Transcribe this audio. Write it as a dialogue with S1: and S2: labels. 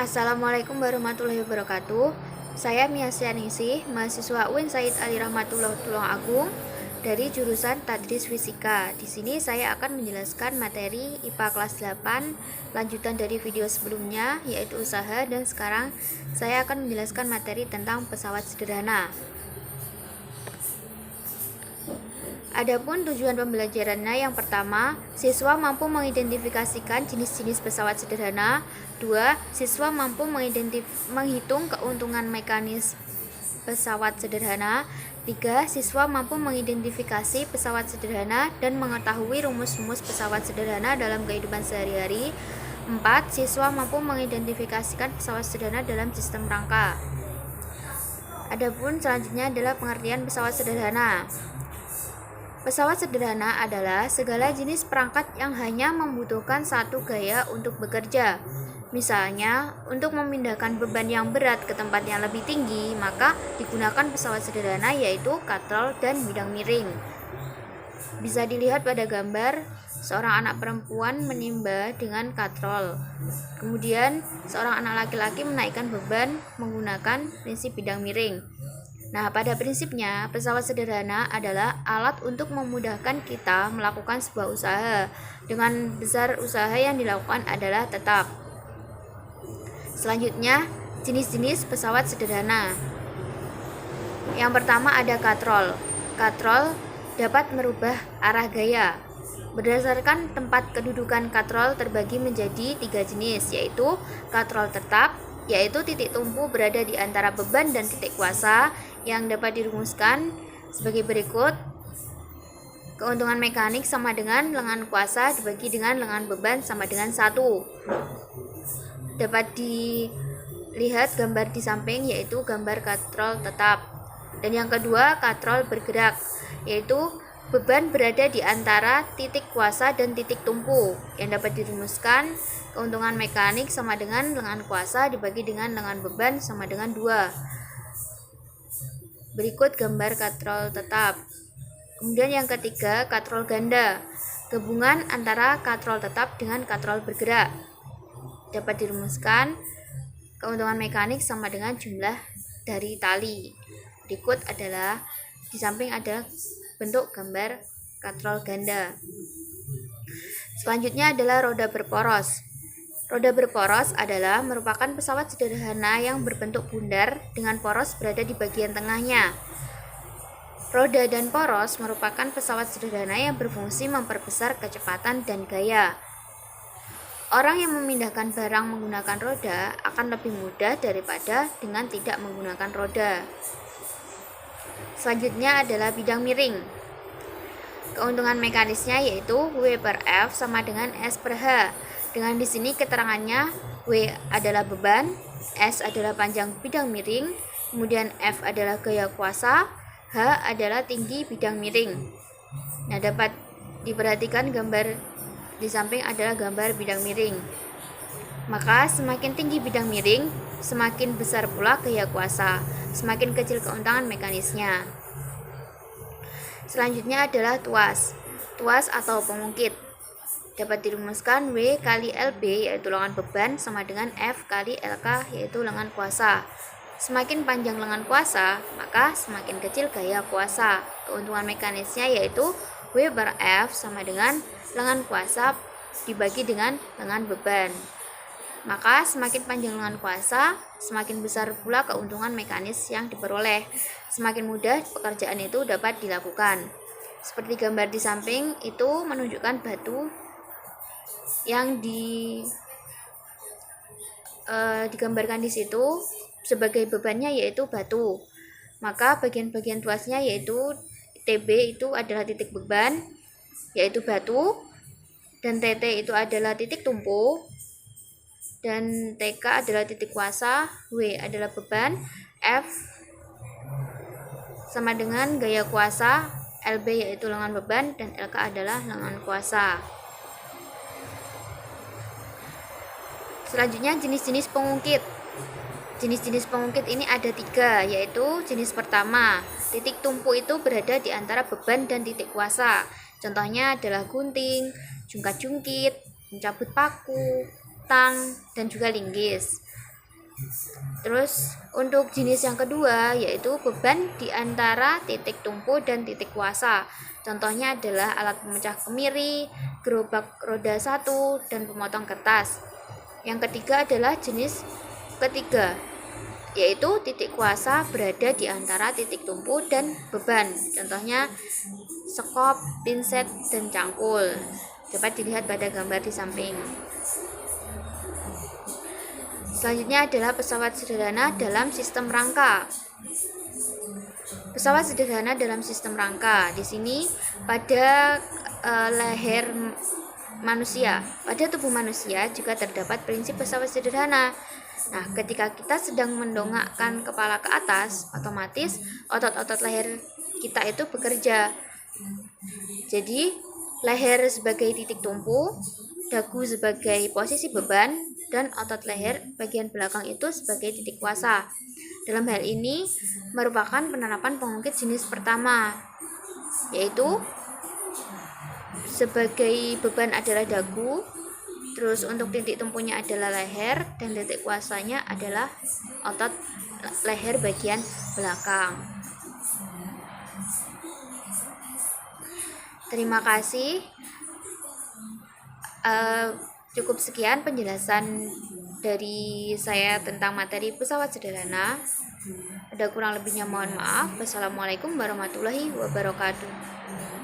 S1: Assalamualaikum warahmatullahi wabarakatuh. Saya Mia Sianingsih, mahasiswa UIN Said Ali Rahmatullah Tulungagung dari jurusan Tadris Fisika. Di sini saya akan menjelaskan materi IPA kelas 8 lanjutan dari video sebelumnya yaitu usaha, dan sekarang saya akan menjelaskan materi tentang pesawat sederhana. Adapun tujuan pembelajarannya, yang pertama, siswa mampu mengidentifikasikan jenis-jenis pesawat sederhana. 2. Siswa mampu menghitung keuntungan mekanis pesawat sederhana. 3. Siswa mampu mengidentifikasi pesawat sederhana dan mengetahui rumus-rumus pesawat sederhana dalam kehidupan sehari-hari. 4. Siswa mampu mengidentifikasikan pesawat sederhana dalam sistem rangka. Adapun selanjutnya adalah pengertian pesawat sederhana. Pesawat sederhana adalah segala jenis perangkat yang hanya membutuhkan satu gaya untuk bekerja. Misalnya, untuk memindahkan beban yang berat ke tempat yang lebih tinggi, maka digunakan pesawat sederhana yaitu katrol dan bidang miring. Bisa dilihat pada gambar seorang anak perempuan menimba dengan katrol. Kemudian, seorang anak laki-laki menaikkan beban menggunakan prinsip bidang miring. Nah, pada prinsipnya, pesawat sederhana adalah alat untuk memudahkan kita melakukan sebuah usaha. Dengan besar usaha yang dilakukan adalah tetap. Selanjutnya, jenis-jenis pesawat sederhana. Yang pertama ada katrol. Katrol dapat merubah arah gaya. Berdasarkan tempat kedudukan katrol terbagi menjadi 3 jenis, yaitu katrol tetap, yaitu titik tumpu berada di antara beban dan titik kuasa, yang dapat dirumuskan sebagai berikut. Keuntungan mekanik sama dengan lengan kuasa dibagi dengan lengan beban sama dengan 1. Dapat dilihat gambar di samping, yaitu gambar katrol tetap. Dan yang kedua, katrol bergerak, yaitu beban berada di antara titik kuasa dan titik tumpu, yang dapat dirumuskan keuntungan mekanik sama dengan lengan kuasa dibagi dengan lengan beban sama dengan 2. Berikut gambar katrol tetap. Kemudian yang ketiga, katrol ganda, gabungan antara katrol tetap dengan katrol bergerak. Dapat dirumuskan keuntungan mekanik sama dengan jumlah dari tali. Berikut adalah di samping ada bentuk gambar katrol ganda. Selanjutnya adalah roda berporos. Roda berporos adalah merupakan pesawat sederhana yang berbentuk bundar dengan poros berada di bagian tengahnya. Roda dan poros merupakan pesawat sederhana yang berfungsi memperbesar kecepatan dan gaya. Orang yang memindahkan barang menggunakan roda akan lebih mudah daripada dengan tidak menggunakan roda. Selanjutnya adalah bidang miring. Keuntungan mekanisnya yaitu W per F sama dengan S per H. Dengan di sini keterangannya, W adalah beban, S adalah panjang bidang miring, kemudian F adalah gaya kuasa, H adalah tinggi bidang miring. Nah, dapat diperhatikan gambar di samping adalah gambar bidang miring. Maka semakin tinggi bidang miring, semakin besar pula gaya kuasa, semakin kecil keuntungan mekanisnya. Selanjutnya adalah tuas. Tuas atau pengungkit dapat dirumuskan W kali LB yaitu lengan beban sama dengan F kali LK yaitu lengan kuasa. Semakin panjang lengan kuasa, maka semakin kecil gaya kuasa. Keuntungan mekanisnya yaitu W per F sama dengan lengan kuasa dibagi dengan lengan beban. Maka semakin panjang lengan kuasa, semakin besar pula keuntungan mekanis yang diperoleh. Semakin mudah pekerjaan itu dapat dilakukan. Seperti gambar di samping itu menunjukkan batu yang digambarkan di situ sebagai bebannya yaitu batu. Maka bagian-bagian tuasnya yaitu TB itu adalah titik beban yaitu batu, dan TT itu adalah titik tumpu, dan TK adalah titik kuasa, W adalah beban, F sama dengan gaya kuasa, LB yaitu lengan beban, dan LK adalah lengan kuasa. Selanjutnya jenis-jenis pengungkit. Jenis-jenis pengungkit ini ada 3, yaitu jenis pertama, titik tumpu itu berada di antara beban dan titik kuasa. Contohnya adalah gunting, jungkat-jungkit, mencabut paku, tang, dan juga linggis. Terus untuk jenis yang kedua yaitu beban di antara titik tumpu dan titik kuasa. Contohnya adalah alat pemecah kemiri, gerobak roda 1, dan pemotong kertas. Yang ketiga adalah jenis ketiga, yaitu titik kuasa berada di antara titik tumpu dan beban. Contohnya sekop, pinset, dan cangkul. Dapat dilihat pada gambar di samping. Selanjutnya adalah pesawat sederhana dalam sistem rangka. Pesawat sederhana dalam sistem rangka. Di sini pada leher manusia, pada tubuh manusia juga terdapat prinsip pesawat sederhana. Nah, ketika kita sedang mendongakkan kepala ke atas, otomatis otot-otot leher kita itu bekerja. Jadi, leher sebagai titik tumpu, dagu sebagai posisi beban, dan otot leher bagian belakang itu sebagai titik kuasa. Dalam hal ini merupakan penerapan pengungkit jenis pertama, yaitu sebagai beban adalah dagu, terus untuk titik tumpunya adalah leher, dan titik kuasanya adalah otot leher bagian belakang. Terima kasih. Cukup sekian penjelasan dari saya tentang materi pesawat sederhana. Ada kurang lebihnya mohon maaf. Wassalamualaikum warahmatullahi wabarakatuh.